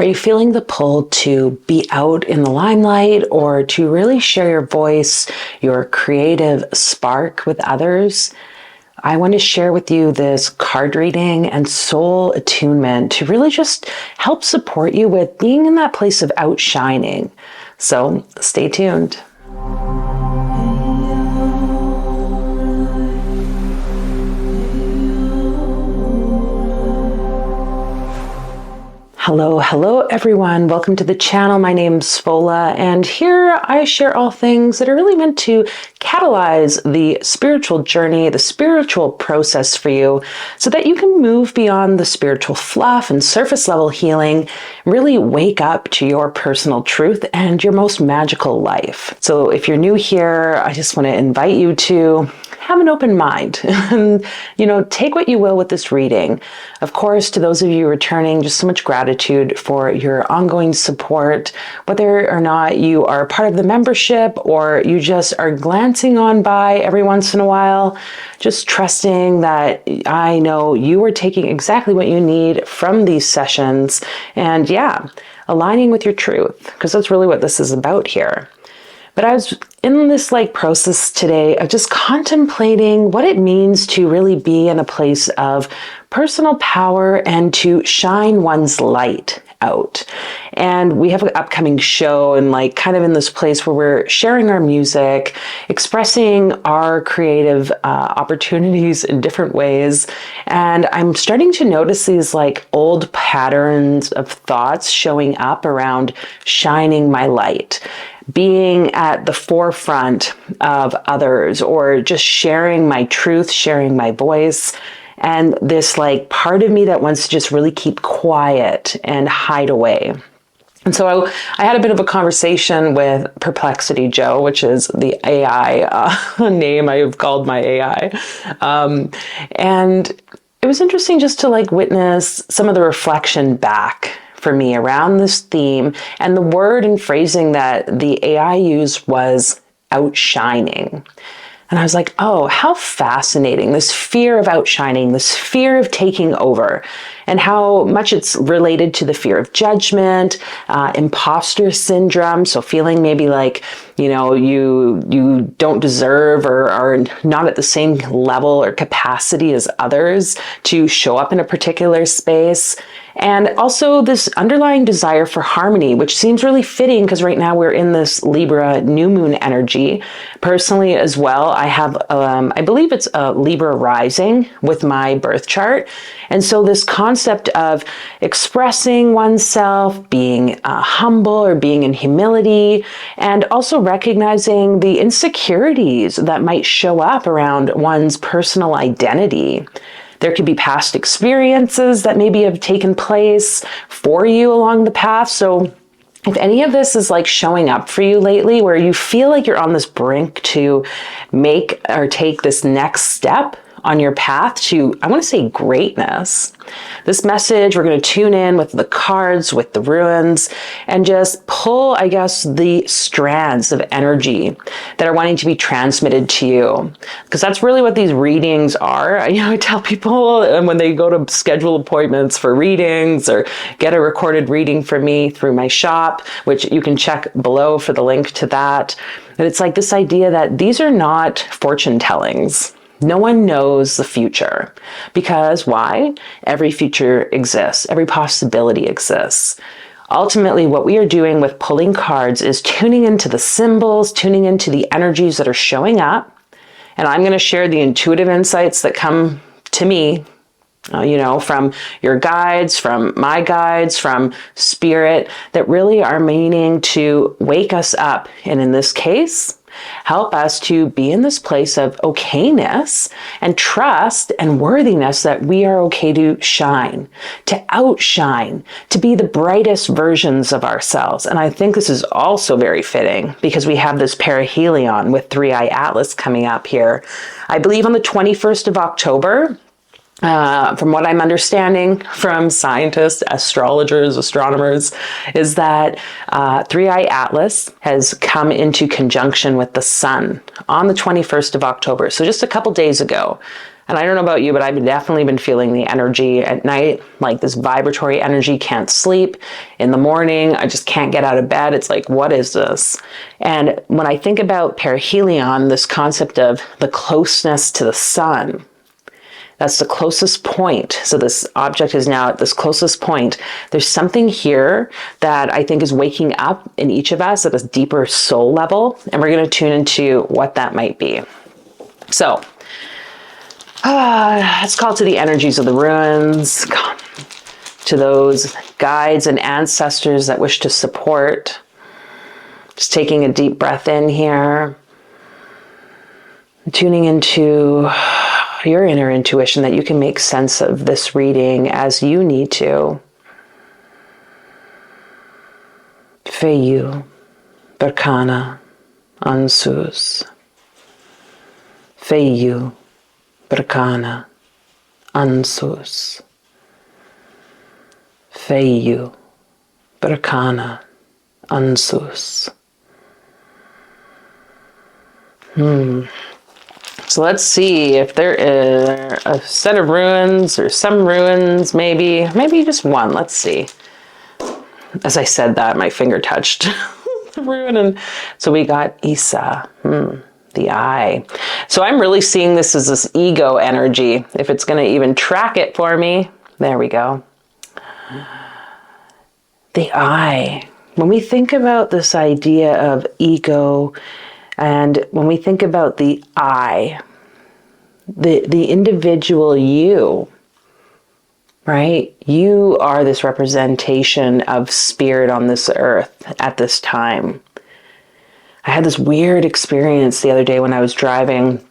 Are you feeling the pull to be out in the limelight or to really share your voice, your creative spark with others? I want to share with you this card reading and soul attunement to really just help support you with being in that place of outshining. So stay tuned. Hello everyone. Welcome to the channel. My name's Fola, and here I share all things that are really meant to catalyze the spiritual journey, the spiritual process for you, so that you can move beyond the spiritual fluff and surface level healing, really wake up to your personal truth and your most magical life. So if you're new here, I just want to invite you to have an open mind and, take what you will with this reading. Of course, to those of you returning, just so much gratitude for your ongoing support, whether or not you are part of the membership or you just are glancing on by every once in a while, just trusting that I know you are taking exactly what you need from these sessions and aligning with your truth, because that's really what this is about here. But I was in this process today of just contemplating what it means to really be in a place of personal power and to shine one's light out. And we have an upcoming show and kind of in this place where we're sharing our music, expressing our creative opportunities in different ways. And I'm starting to notice these old patterns of thoughts showing up around shining my light, being at the forefront of others, or just sharing my truth, sharing my voice. And this part of me that wants to just really keep quiet and hide away. And so I had a bit of a conversation with Perplexity Joe, which is the AI name I've called my AI. And it was interesting just to witness some of the reflection back for me around this theme. And the word and phrasing that the AI used was outshining. And I was like, oh, how fascinating, this fear of outshining, this fear of taking over, and how much it's related to the fear of judgment, imposter syndrome. So feeling maybe you don't deserve or are not at the same level or capacity as others to show up in a particular space. And also this underlying desire for harmony, which seems really fitting because right now we're in this Libra new moon energy. Personally as well, I have, I believe it's a Libra rising with my birth chart. And so this concept of expressing oneself, being humble or being in humility, and also recognizing the insecurities that might show up around one's personal identity. There could be past experiences that maybe have taken place for you along the path. So if any of this is showing up for you lately, where you feel like you're on this brink to make or take this next step on your path to, I want to say, greatness. This message, we're going to tune in with the cards, with the runes, and just pull, the strands of energy that are wanting to be transmitted to you. Because that's really what these readings are. I tell people when they go to schedule appointments for readings or get a recorded reading from me through my shop, which you can check below for the link to that. And it's this idea that these are not fortune tellings. No one knows the future, because why? Every future exists. Every possibility exists. Ultimately, what we are doing with pulling cards is tuning into the symbols, tuning into the energies that are showing up. And I'm going to share the intuitive insights that come to me, from your guides, from my guides, from spirit, that really are meaning to wake us up. And in this case, help us to be in this place of okayness and trust and worthiness that we are okay to shine, to outshine, to be the brightest versions of ourselves. And I think this is also very fitting because we have this Perihelion with 3i Atlas coming up here. I believe on the 21st of October. From what I'm understanding from scientists, astrologers, astronomers, is that 3i Atlas has come into conjunction with the sun on the 21st of October. So just a couple days ago. And I don't know about you, but I've definitely been feeling the energy at night, like this vibratory energy, can't sleep. In the morning, I just can't get out of bed. It's like, what is this? And when I think about perihelion, this concept of the closeness to the sun, that's the closest point. So this object is now at this closest point. There's something here that I think is waking up in each of us at a deeper soul level. And we're going to tune into what that might be. So let's call to the energies of the runes, to those guides and ancestors that wish to support. Just taking a deep breath in here. Tuning into your inner intuition that you can make sense of this reading as you need to. Feyu, Berkana, Ansus. Feyu, Berkana, Ansus. Feyu, Berkana, Ansus. So let's see if there is a set of runes or some runes, maybe just one. Let's see. As I said that, my finger touched the rune. And so we got Isa, the eye. So I'm really seeing this as this ego energy. If it's going to even track it for me. There we go. The eye. When we think about this idea of ego, and when we think about the I, the individual you, right? You are this representation of spirit on this earth at this time. I had this weird experience the other day when I was driving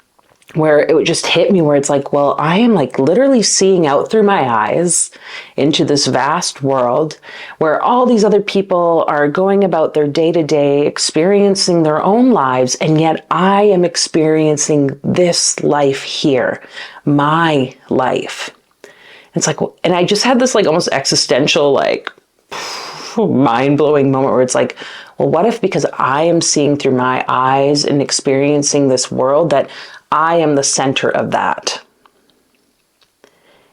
where it just hit me where it's like, well, I am like literally seeing out through my eyes into this vast world where all these other people are going about their day-to-day, experiencing their own lives, and yet I am experiencing this life here, my life. It's like, and I just had this like almost existential, like mind-blowing moment where it's like, well, what if because I am seeing through my eyes and experiencing this world that I am the center of that?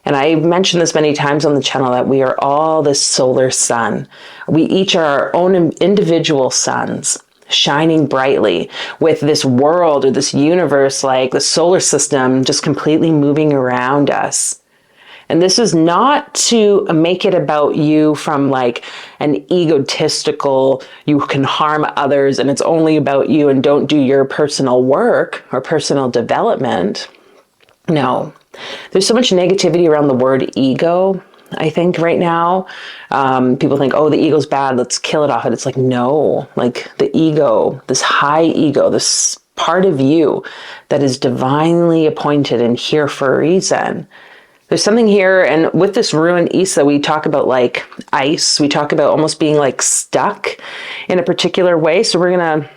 And I've mentioned this many times on the channel that we are all this solar sun. We each are our own individual suns, shining brightly with this world or this universe, like the solar system, just completely moving around us. And this is not to make it about you from like an egotistical, you can harm others and it's only about you and don't do your personal work or personal development. No, there's so much negativity around the word ego, I think right now. People think, oh, the ego's bad, let's kill it off. And it's like, no, like the ego, this high ego, this part of you that is divinely appointed and here for a reason. There's something here, and with this rune Isa, we talk about like ice. We talk about almost being like stuck in a particular way. So we're gonna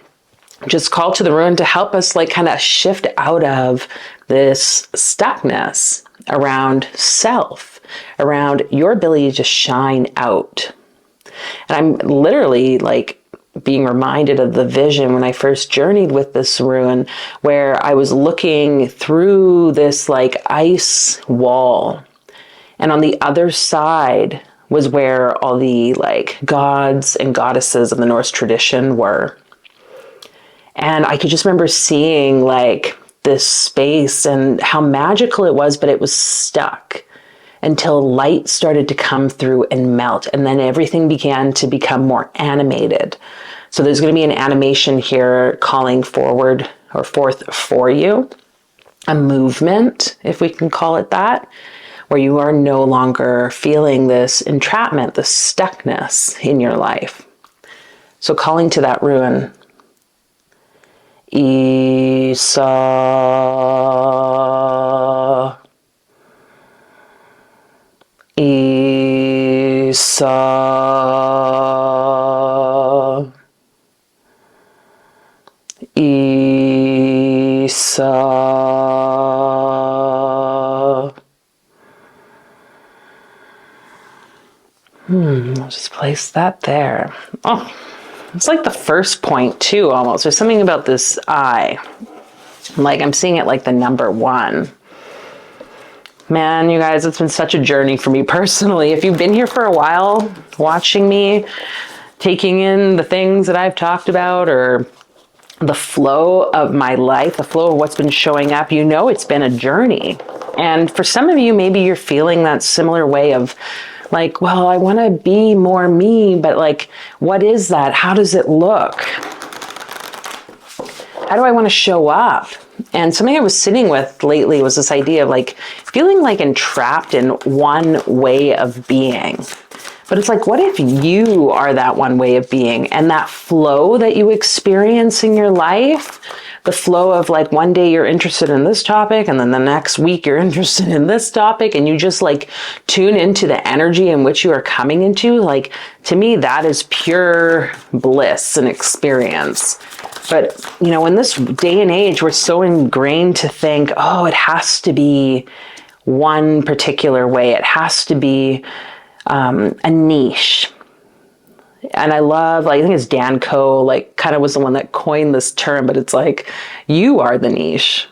just call to the rune to help us like kind of shift out of this stuckness around self, around your ability to shine out. And I'm literally like being reminded of the vision when I first journeyed with this rune, where I was looking through this like ice wall, and on the other side was where all the like gods and goddesses of the Norse tradition were. And I could just remember seeing like this space and how magical it was, but it was stuck until light started to come through and melt. And then everything began to become more animated. So there's going to be an animation here calling forward or forth for you, a movement, if we can call it that, where you are no longer feeling this entrapment, this stuckness in your life. So calling to that rune, Isa, Isa, Isa. I'll just place that there. Oh, it's like the first point too, almost. There's something about this eye. Like I'm seeing it like the number one. Man, you guys, it's been such a journey for me personally. If you've been here for a while, watching me, taking in the things that I've talked about, or the flow of my life, the flow of what's been showing up, you know it's been a journey. And for some of you, maybe you're feeling that similar way of like, well, I want to be more me, but like, what is that? How does it look? How do I want to show up? And something I was sitting with lately was this idea of like feeling like entrapped in one way of being. But it's like, what if you are that one way of being, and that flow that you experience in your life, the flow of like one day you're interested in this topic and then the next week you're interested in this topic, and you just like tune into the energy in which you are coming into, like, to me, that is pure bliss and experience. But, you know, in this day and age, we're so ingrained to think, oh, it has to be one particular way. It has to be a niche. And I love, like, I think it's Dan Coe, like, kind of was the one that coined this term, but it's like, you are the niche.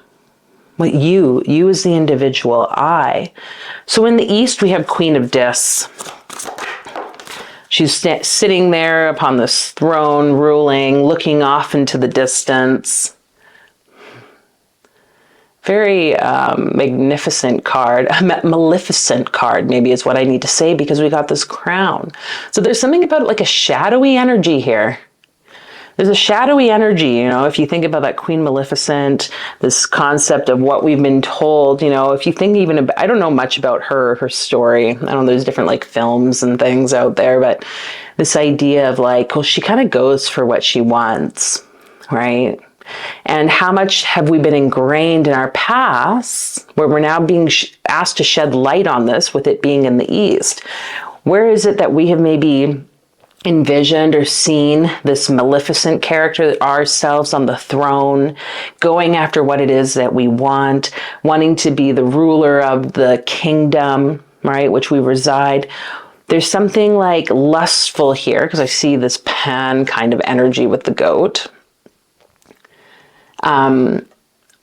What you is the individual, I. So in the East, we have Queen of Dis. She's sitting there upon this throne, ruling, looking off into the distance. Very magnificent card, maleficent card maybe is what I need to say, because we got this crown. So there's something about like a shadowy energy here. There's a shadowy energy, you know, if you think about that Queen Maleficent, this concept of what we've been told, you know, if you think even about, I don't know much about her story. I don't know, there's different like films and things out there, but this idea of like, well, she kind of goes for what she wants, right? And how much have we been ingrained in our past, where we're now being asked to shed light on this, with it being in the East? Where is it that we have maybe envisioned or seen this maleficent character, ourselves on the throne, going after what it is that we want, wanting to be the ruler of the kingdom, right, which we reside? There's something like lustful here, because I see this Pan kind of energy with the goat.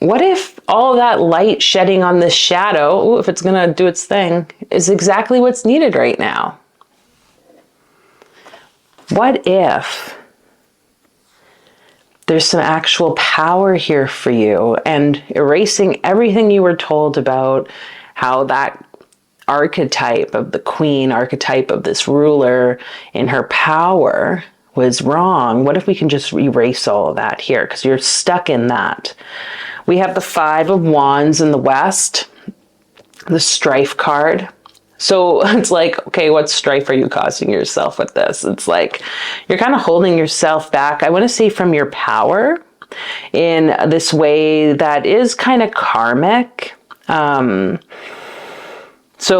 What if all that light shedding on this shadow, if it's going to do its thing, is exactly what's needed right now? What if there's some actual power here for you, and erasing everything you were told about how that archetype of the queen, archetype of this ruler in her power was wrong? What if we can just erase all of that here? Because you're stuck in that. We have the Five of Wands in the West, the Strife card. So it's like, okay, what strife are you causing yourself with this? It's like you're kind of holding yourself back, I want to say, from your power in this way that is kind of karmic. So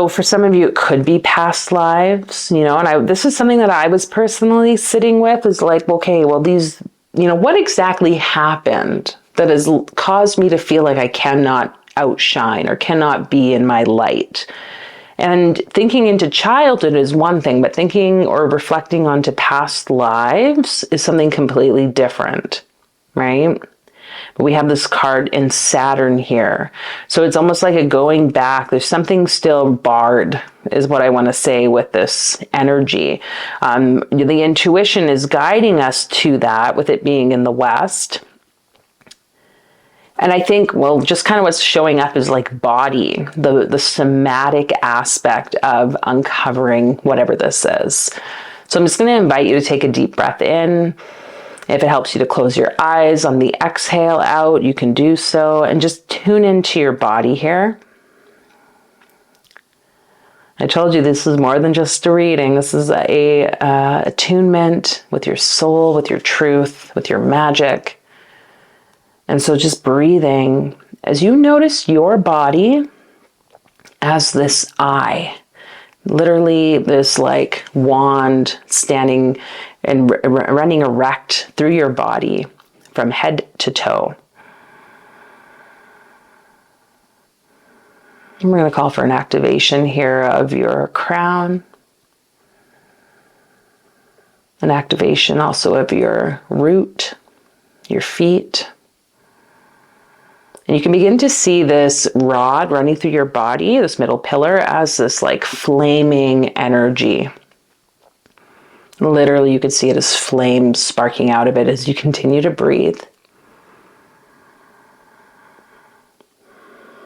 for some of you, it could be past lives, you know, and this is something that I was personally sitting with, is like, okay, well, these, you know, what exactly happened that has caused me to feel like I cannot outshine or cannot be in my light? And thinking into childhood is one thing, but thinking or reflecting onto past lives is something completely different, right? But we have this card in Saturn here. So it's almost like a going back. There's something still barred, is what I want to say with this energy. The intuition is guiding us to that, with it being in the West. And I think, well, just kind of what's showing up is like body, the somatic aspect of uncovering whatever this is. So I'm just going to invite you to take a deep breath in. If it helps you to close your eyes on the exhale out, you can do so, and just tune into your body here. I told you this is more than just a reading. This is a attunement with your soul, with your truth, with your magic. And so just breathing as you notice your body as this eye, literally this like wand standing and running erect through your body from head to toe. And we're going to call for an activation here of your crown, an activation also of your root, your feet, And you can begin to see this rod running through your body, this middle pillar, as this like flaming energy. Literally, you could see it as flames sparking out of it as you continue to breathe.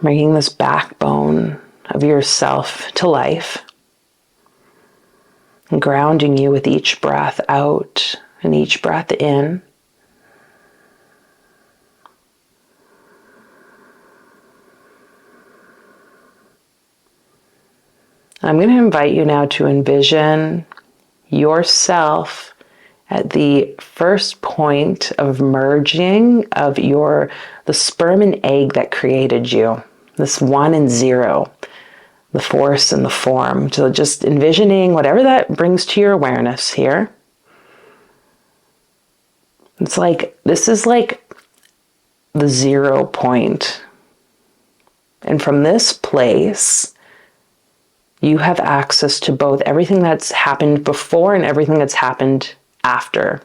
Bringing this backbone of yourself to life. And grounding you with each breath out and each breath in. I'm going to invite you now to envision yourself at the first point of merging of the sperm and egg that created you. This 1 and 0, the force and the form. So just envisioning whatever that brings to your awareness here. It's like, this is like the 0 point. And from this place, you have access to both everything that's happened before and everything that's happened after.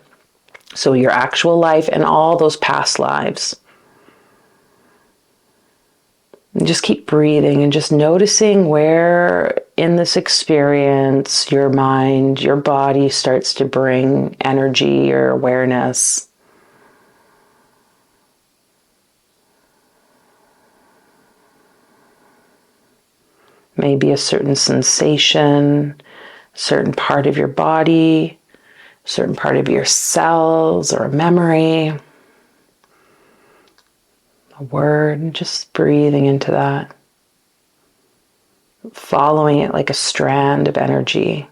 So your actual life and all those past lives. And just keep breathing and just noticing where in this experience your mind, your body starts to bring energy or awareness. Maybe a certain sensation, a certain part of your body, a certain part of your cells, or a memory, a word, just breathing into that. Following it like a strand of energy.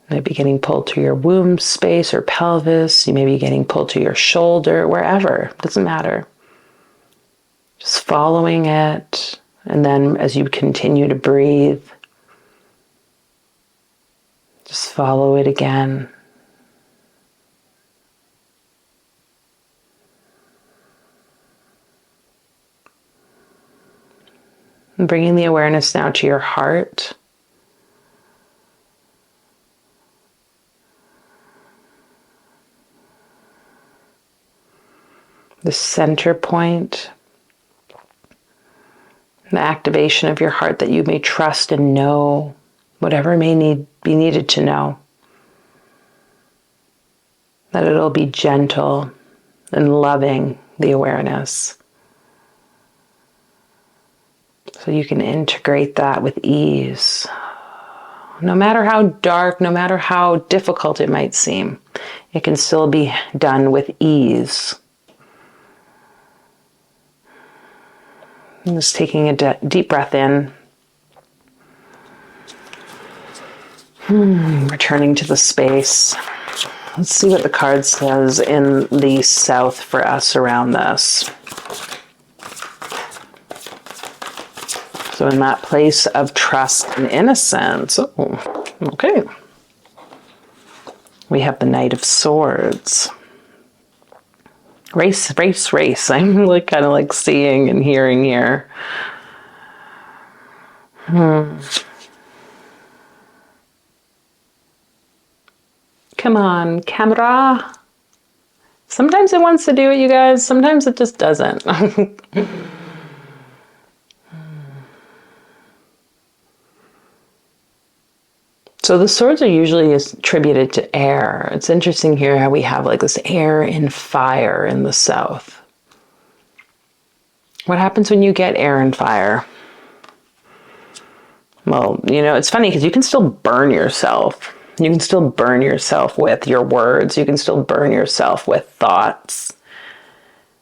You may be getting pulled to your womb space or pelvis. You may be getting pulled to your shoulder, wherever. It doesn't matter. Just following it. And then as you continue to breathe, just follow it again. And bringing the awareness now to your heart. The center point, the activation of your heart that you may trust and know whatever may be needed to know. That it'll be gentle and loving, the awareness. So you can integrate that with ease. No matter how dark, no matter how difficult it might seem, it can still be done with ease. And just taking a deep breath in. Returning to the space. Let's see what the card says in the south for us around this. So in that place of trust and innocence. Oh, okay. We have the Knight of Swords. Race, race, race. I'm like kind of like seeing and hearing here. Come on, camera. Sometimes it wants to do it, you guys. Sometimes it just doesn't. So the swords are usually attributed to air. It's interesting here how we have like this air and fire in the south. What happens when you get air and fire? Well, you know, it's funny because you can still burn yourself. You can still burn yourself with your words. You can still burn yourself with thoughts,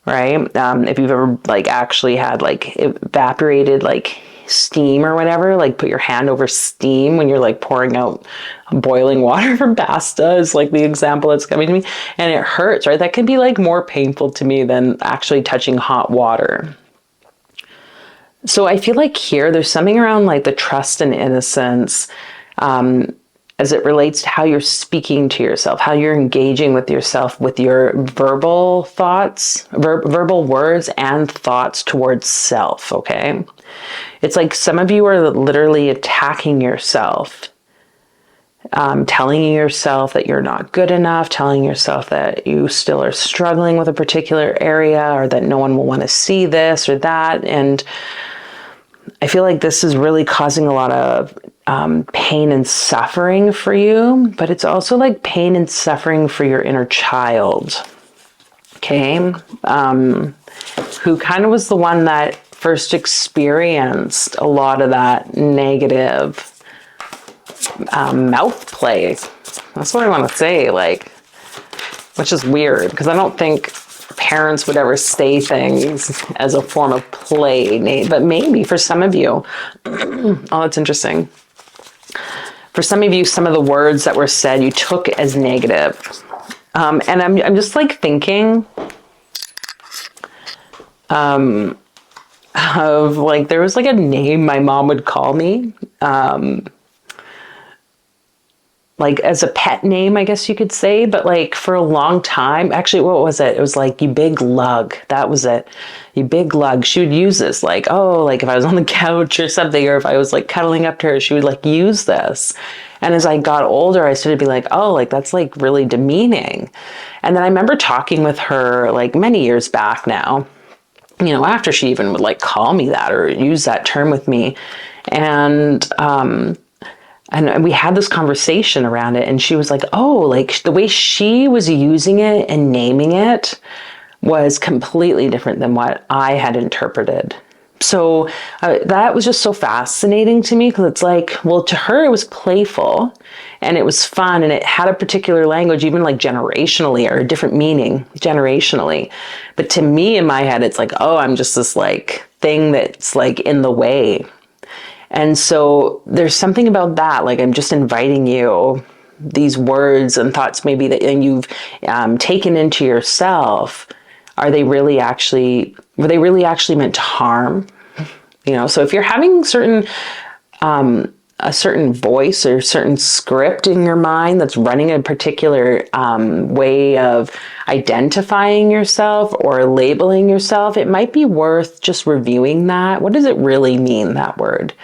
right? If you've ever like actually had like evaporated like steam or whatever, like put your hand over steam when you're like pouring out boiling water from pasta is like the example that's coming to me, and it hurts, right? That can be like more painful to me than actually touching hot water. So I feel like here there's something around like the trust and innocence as it relates to how you're speaking to yourself, how you're engaging with yourself with your verbal thoughts, verbal words and thoughts towards self, okay? It's like some of you are literally attacking yourself telling yourself that you're not good enough, telling yourself that you still are struggling with a particular area, or that no one will want to see this or that. And I feel like this is really causing a lot of pain and suffering for you, but it's also like pain and suffering for your inner child, okay? Who kind of was the one that first experienced a lot of that negative mouth play. That's what I want to say, like, which is weird because I don't think parents would ever say things as a form of play, but maybe for some of you, oh, that's interesting. For some of you, some of the words that were said you took as negative. And I'm just like thinking of like, there was like a name my mom would call me, like as a pet name, I guess you could say, but like for a long time, actually, what was it? It was like, you big lug. That was it. You big lug. She would use this like, oh, like if I was on the couch or something, or if I was like cuddling up to her, she would like use this. And as I got older, I started to be like, oh, like that's like really demeaning. And then I remember talking with her like many years back now, you know, after she even would like call me that or use that term with me. And we had this conversation around it, and she was like, oh, like the way she was using it and naming it was completely different than what I had interpreted. So that was just so fascinating to me, because it's like, well, to her, it was playful and it was fun, and it had a particular language, even like generationally, or a different meaning generationally. But to me, in my head, it's like, oh, I'm just this like thing that's like in the way. And so there's something about that, like I'm just inviting you, these words and thoughts maybe that you've taken into yourself, were they really actually meant to harm? You know, so if you're having a certain voice or certain script in your mind that's running a particular way of identifying yourself or labeling yourself, it might be worth just reviewing that. What does it really mean, that word?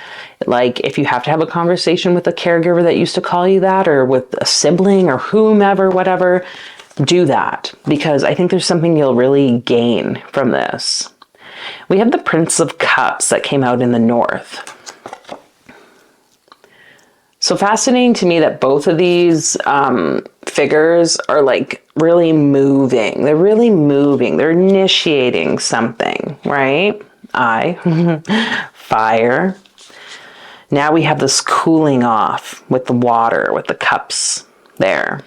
Like if you have to have a conversation with a caregiver that used to call you that, or with a sibling or whomever, whatever, do that, because I think there's something you'll really gain from this. We have the Prince of Cups that came out in the North. So fascinating to me that both of these figures are like really moving. They're really moving. They're initiating something, right? Fire. Now we have this cooling off with the water, with the cups there.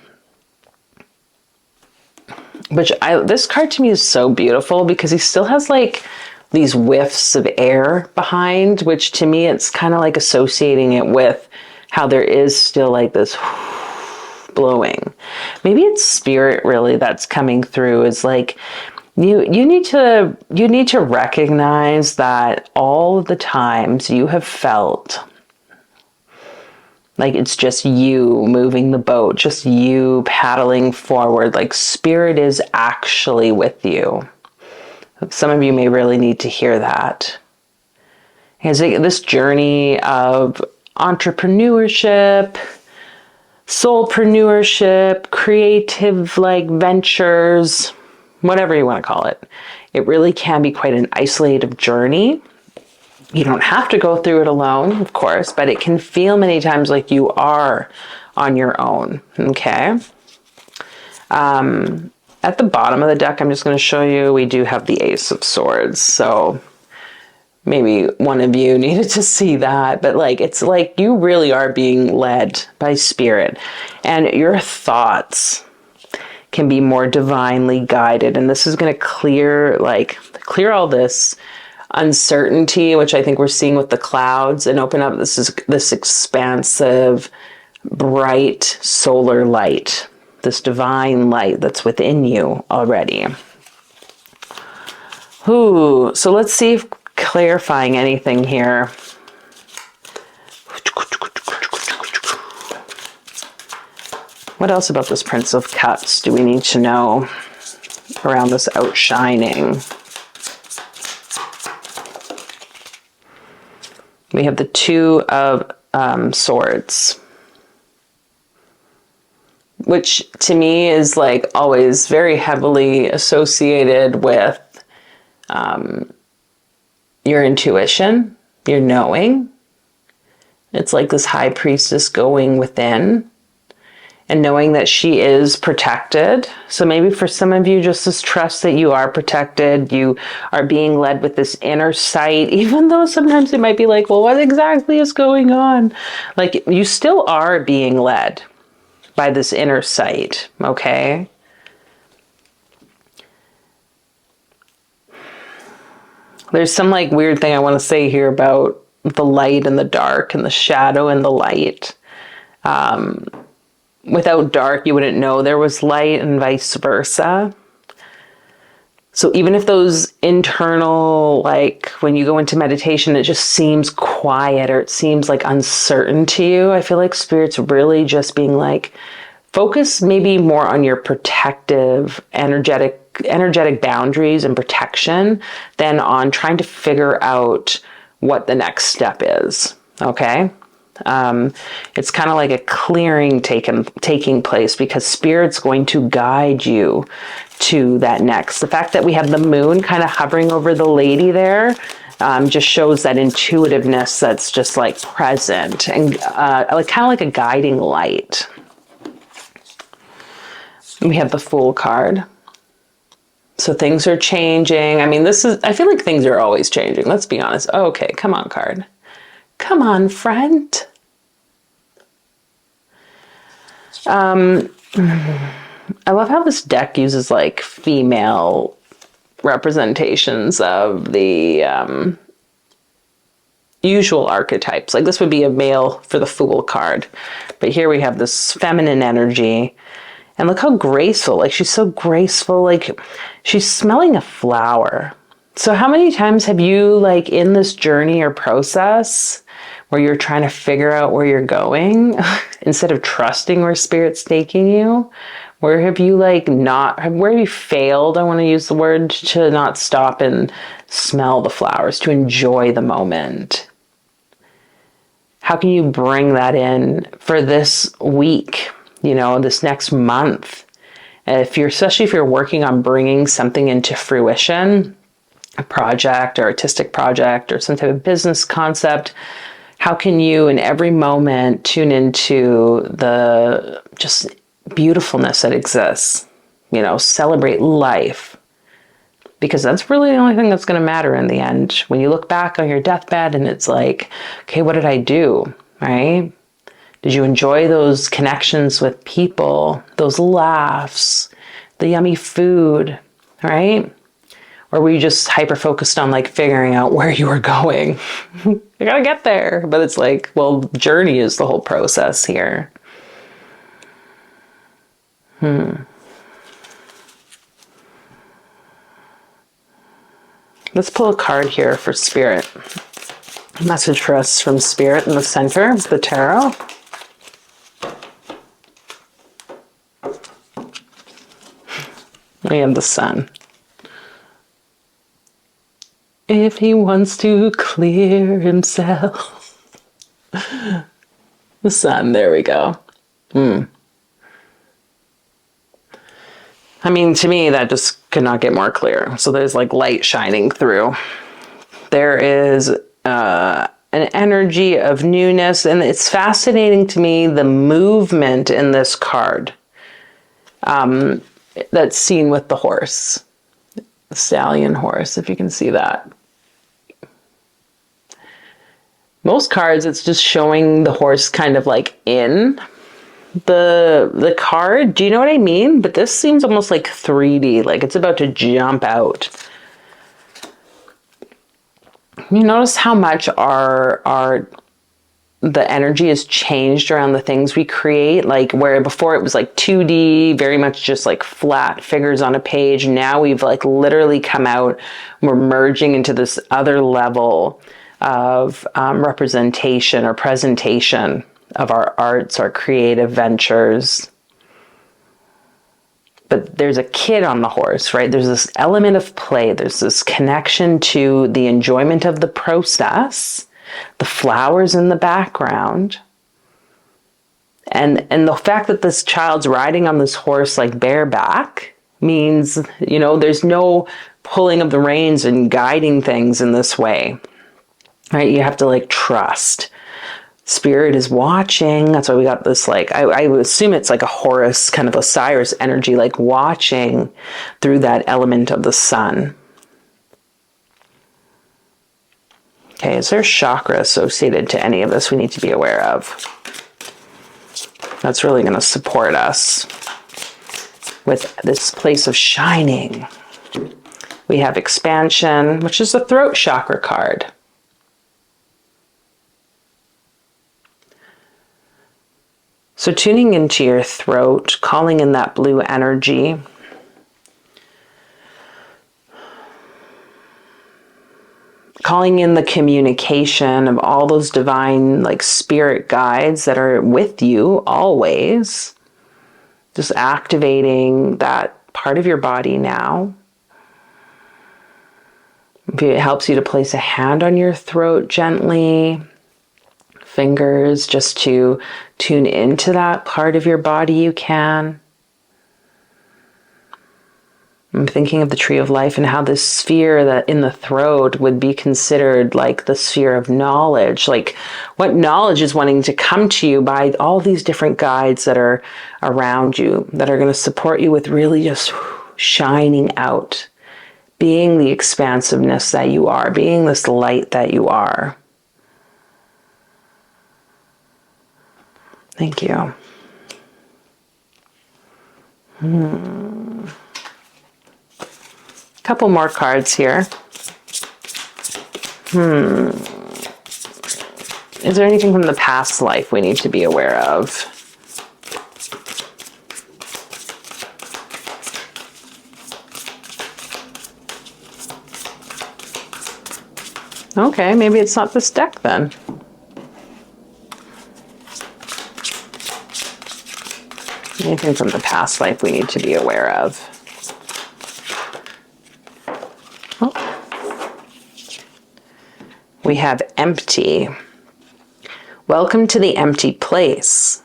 This card to me is so beautiful, because he still has like these whiffs of air behind, which to me, it's kind of like associating it with how there is still like this blowing. Maybe it's spirit really that's coming through. Is like you need to recognize that all of the times you have felt like it's just you moving the boat, just you paddling forward, like spirit is actually with you. Some of you may really need to hear that. Because this journey of entrepreneurship, soulpreneurship, creative like ventures, whatever you want to call it, it really can be quite an isolated journey. You don't have to go through it alone, of course, but it can feel many times like you are on your own, okay? At the bottom of the deck, I'm just going to show you, we do have the Ace of Swords, so maybe one of you needed to see that, but like, it's like you really are being led by spirit, and your thoughts can be more divinely guided, and this is going to clear all this uncertainty, which I think we're seeing with the clouds, and open up this expansive, bright solar light, this divine light that's within you already. Ooh, so let's see if clarifying anything here. What else about this Prince of Cups do we need to know around this outshining? We have the Two of Swords. which to me is like always very heavily associated with your intuition, your knowing. It's like this high priestess going within and knowing that she is protected. So maybe for some of you, just this trust that you are protected, you are being led with this inner sight, even though sometimes it might be like, well, what exactly is going on? Like, you still are being led by this inner sight, okay? There's some like weird thing I want to say here about the light and the dark and the shadow and the light. Without dark, you wouldn't know there was light, and vice versa. So even if those internal, like when you go into meditation, it just seems quiet or it seems like uncertain to you, I feel like Spirit's really just being like, focus maybe more on your protective, energetic boundaries and protection than on trying to figure out what the next step is, okay? It's kind of like a clearing taking place, because Spirit's going to guide you to that next. The fact that we have the moon kind of hovering over the lady there just shows that intuitiveness that's just like present and like kind of like a guiding light. We have the Fool card. So things are changing. I mean, I feel like things are always changing. Let's be honest. Okay, come on, card. Come on, friend. I love how this deck uses like female representations of the usual archetypes. Like this would be a male for the Fool card. But here we have this feminine energy. And look how graceful, like she's so graceful, like she's smelling a flower. So how many times have you, like in this journey or process where you're trying to figure out where you're going instead of trusting where Spirit's taking you? Where have you where have you failed? I want to use the word, to not stop and smell the flowers, to enjoy the moment. How can you bring that in for this week? You know, this next month, especially if you're working on bringing something into fruition, a project or artistic project or some type of business concept, how can you in every moment tune into the just beautifulness that exists? You know, celebrate life, because that's really the only thing that's going to matter in the end. When you look back on your deathbed and it's like, okay, what did I do, right? Did you enjoy those connections with people, those laughs, the yummy food, right? Or were you just hyper-focused on like figuring out where you were going? You gotta get there. But it's like, well, journey is the whole process here. Let's pull a card here for Spirit. A message for us from Spirit in the center of the tarot. We have the Sun. If he wants to clear himself. The Sun, there we go. I mean, to me, that just could not get more clear. So there's like light shining through. There is an energy of newness, and it's fascinating to me, the movement in this card. That's seen with the horse, the stallion horse, if you can see that. Most cards, it's just showing the horse kind of like in the card. Do you know what I mean? But this seems almost like 3D, like it's about to jump out. You notice how much the energy has changed around the things we create, like where before it was like 2D, very much just like flat figures on a page. Now we've like literally come out, we're merging into this other level of representation or presentation of our arts, our creative ventures. But there's a kid on the horse, right? There's this element of play. There's this connection to the enjoyment of the process, the flowers in the background, And the fact that this child's riding on this horse like bareback means, you know, there's no pulling of the reins and guiding things in this way, right? You have to like trust. Spirit is watching. That's why we got this, like, I would assume it's like a Horus, kind of Osiris energy, like watching through that element of the sun. Okay, is there a chakra associated to any of this we need to be aware of? That's really going to support us with this place of shining. We have expansion, which is the throat chakra card. So tuning into your throat, calling in that blue energy. Calling in the communication of all those divine, like, spirit guides that are with you always. Just activating that part of your body now. If it helps you to place a hand on your throat gently, fingers, just to tune into that part of your body, you can. I'm thinking of the tree of life and how this sphere that in the throat would be considered like the sphere of knowledge. Like, what knowledge is wanting to come to you by all these different guides that are around you, that are going to support you with really just shining out, being the expansiveness that you are, being this light that you are. Thank you. Couple more cards here. Is there anything from the past life we need to be aware of? Okay, maybe it's not this deck then. Anything from the past life we need to be aware of? We have empty. Welcome to the empty place,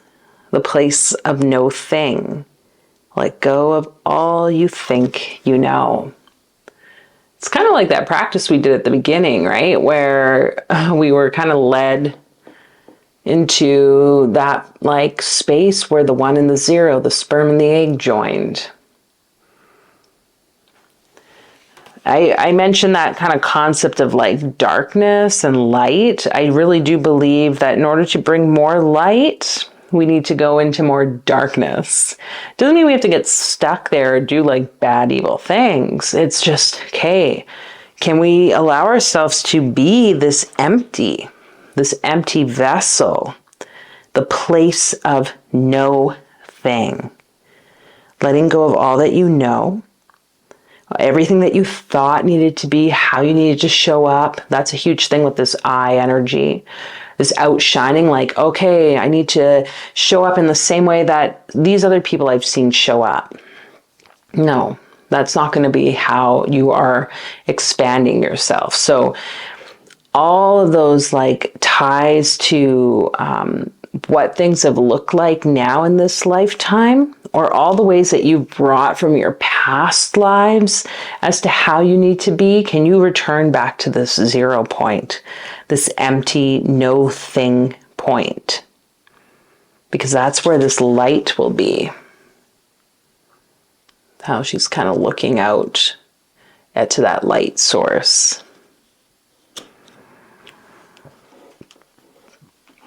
the place of no thing. Let go of all you think you know. It's kind of like that practice we did at the beginning, right? Where we were kind of led into that like space where the 1 and the 0, the sperm and the egg joined. I mentioned that kind of concept of like darkness and light. I really do believe that in order to bring more light, we need to go into more darkness. Doesn't mean we have to get stuck there or do like bad, evil things. It's just, okay, can we allow ourselves to be this empty vessel, the place of no thing, letting go of all that you know, everything that you thought needed to be, how you needed to show up. That's a huge thing with this eye energy, this outshining, like, okay, I need to show up in the same way that these other people I've seen show up. No, that's not going to be how you are expanding yourself. So all of those like ties to what things have looked like now in this lifetime, or all the ways that you've brought from your past lives as to how you need to be, can you return back to this 0 point, this empty, no thing point? Because that's where this light will be. How she's kind of looking out to that light source.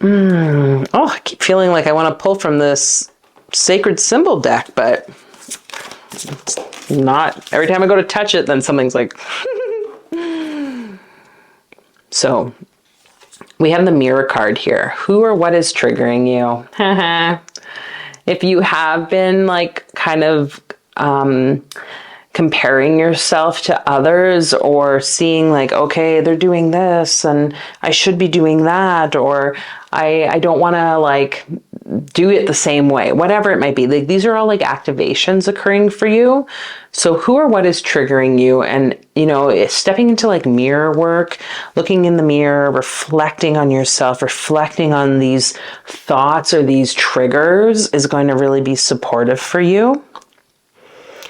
Oh, I keep feeling like I want to pull from this sacred symbol deck, but it's not. Every time I go to touch it, then something's like... So, we have the mirror card here. Who or what is triggering you? If you have been like kind of comparing yourself to others, or seeing like, okay, they're doing this and I should be doing that, or I don't want to like do it the same way, whatever it might be. Like, these are all like activations occurring for you. So who or what is triggering you? And, you know, stepping into like mirror work, looking in the mirror, reflecting on yourself, reflecting on these thoughts or these triggers is going to really be supportive for you.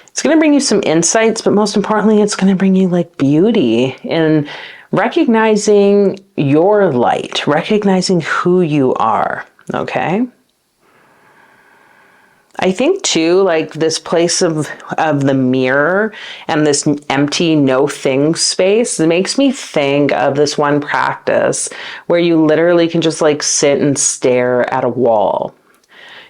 It's going to bring you some insights, but most importantly, it's going to bring you like beauty in recognizing your light, recognizing who you are. Okay. I think too, like this place of the mirror and this empty no thing space, it makes me think of this one practice where you literally can just like sit and stare at a wall.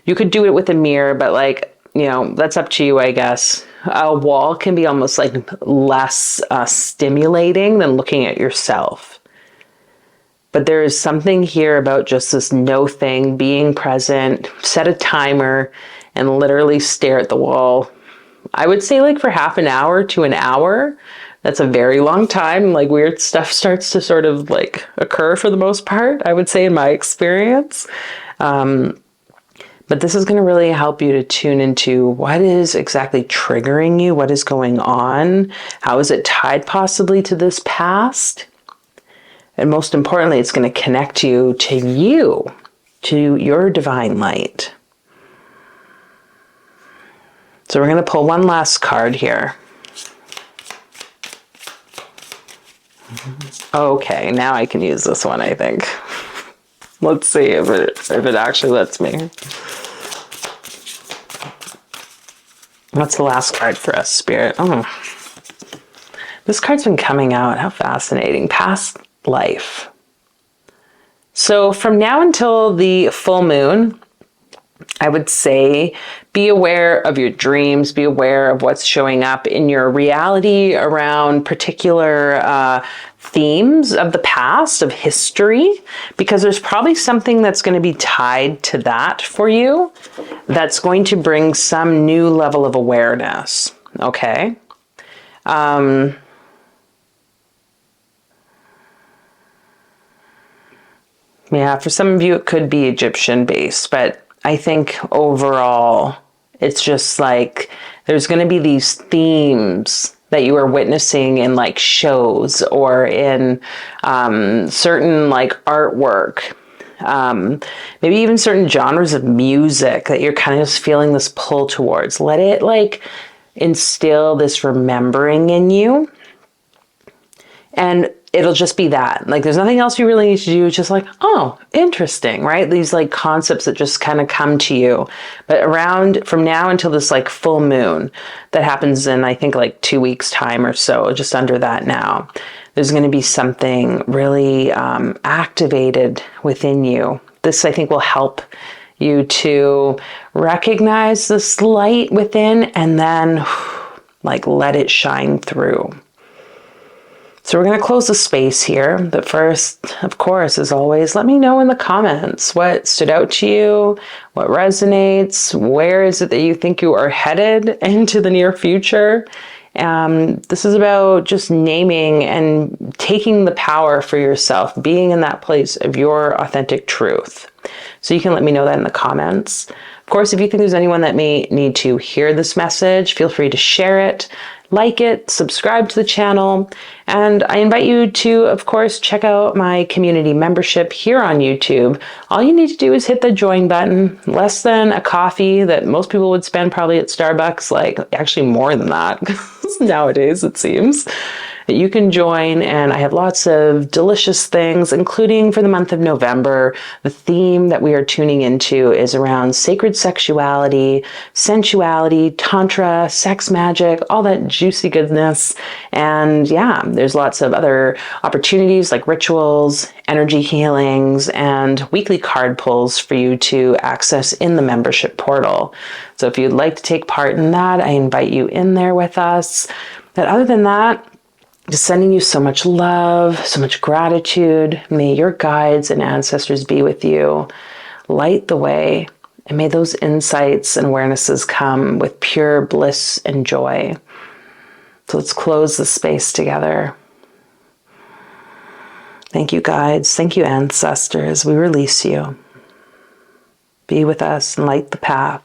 You could do it with a mirror, but like, you know, that's up to you, I guess. A wall can be almost like less stimulating than looking at yourself. But there is something here about just this no thing, being present, set a timer, and literally stare at the wall. I would say like for half an hour to an hour. That's a very long time. Like weird stuff starts to sort of like occur for the most part, I would say, in my experience. But this is going to really help you to tune into what is exactly triggering you, what is going on, how is it tied possibly to this past? And most importantly, it's going to connect you, to your divine light. So we're going to pull one last card here. Okay, now I can use this one, I think. Let's see if it actually lets me. What's the last card for us, Spirit? Oh, this card's been coming out. How fascinating. Past life. So from now until the full moon, I would say be aware of your dreams, be aware of what's showing up in your reality around particular themes of the past, of history, because there's probably something that's going to be tied to that for you that's going to bring some new level of awareness, okay? Yeah, for some of you it could be Egyptian based, but I think overall it's just like there's going to be these themes that you are witnessing in like shows or in certain like artwork, maybe even certain genres of music that you're kind of just feeling this pull towards. Let it like instill this remembering in you, and it'll just be that. Like there's nothing else you really need to do. It's just like, oh, interesting, right? These like concepts that just kind of come to you. But around from now until this like full moon that happens in, I think, like 2 weeks time or so, just under that now, there's going to be something really activated within you. This, I think, will help you to recognize this light within and then like let it shine through. So we're going to close the space here. But first, of course, as always, let me know in the comments what stood out to you, what resonates, where is it that you think you are headed into the near future. This is about just naming and taking the power for yourself, being in that place of your authentic truth. So you can let me know that in the comments. Of course, if you think there's anyone that may need to hear this message, feel free to share it, like it, subscribe to the channel, and I invite you to, of course, check out my community membership here on YouTube. All you need to do is hit the join button, less than a coffee that most people would spend probably at Starbucks, like actually more than that nowadays it seems. You can join, and I have lots of delicious things, including for the month of November. The theme that we are tuning into is around sacred sexuality, sensuality, tantra, sex magic, all that juicy goodness. And yeah, there's lots of other opportunities like rituals, energy healings, and weekly card pulls for you to access in the membership portal. So if you'd like to take part in that, I invite you in there with us. But other than that, just sending you so much love, so much gratitude. May your guides and ancestors be with you. Light the way, and may those insights and awarenesses come with pure bliss and joy. So let's close the space together. Thank you, guides. Thank you, ancestors. We release you. Be with us and light the path.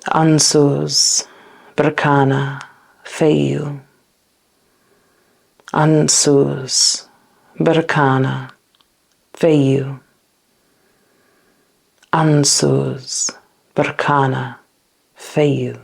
Ansus, Berkana, Feyu. Ansus, Berkana, Feyu. Ansus, Berkana, Feyu.